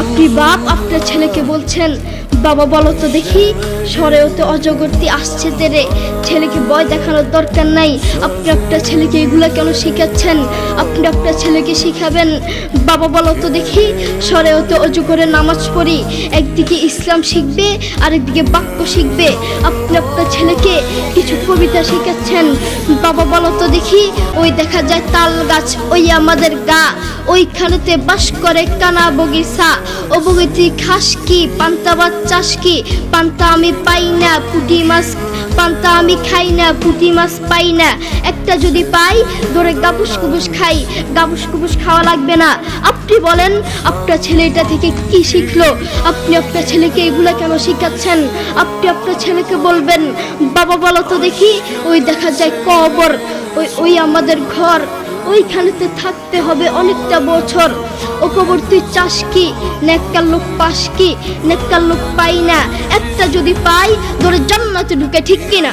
আপনি বাপ আপনার ছেলেকে বলছেন, বাবা বলো তো দেখি সরেওতে অজগরটি আসছে তেরে, ছেলেকে ভয় দেখানোর দরকার নাই। আপনি আপনার ছেলেকে এগুলা কেন শিখাচ্ছেন? আপনি আপনার ছেলেকে শিখাবেন, বাবা বলো তো দেখি সরেওতে অজু করে নামাজ পড়ি। একদিকে ইসলাম শিখবে, আরেকদিকে বাক্য শিখবে। আপনি আপনার ছেলেকে কিছু কবিতা শিখাচ্ছেন, বাবা বলো তো দেখি ওই দেখা যায় তাল গাছ, ওই আমাদের গা, ওইখানেতে বাস করে কানা বগিচা। ও বগিটি খাস কি, পান্তা ভাত চাষ কি? পান্তা আমি পাই না, পুঁটি মাছ পান্তা আমি খাই না, পুঁটি মাছ পাই না। একটা যদি পাই ধরে গাবুস কুবুস খাই, গাবুস কুবুস খাওয়া লাগবে না। আপনি বলেন আপনার ছেলে এটা থেকে কি শিখলো? আপনি আপনার ছেলেকে এগুলা কেন শিখাচ্ছেন? আপনি আপনার ছেলেকে বলবেন, বাবা বলো তো দেখি ওই দেখা যায় কবর, ওই আমাদের ঘর, ওইখানেতে থাকতে হবে অনেকটা বছর। ও কবর তুই চাস কি? নেককার লোক পাস কি? নেককার লোক পাই না। একটা যদি পাই ধরে জান্নাতে ঢুকে, ঠিক কিনা?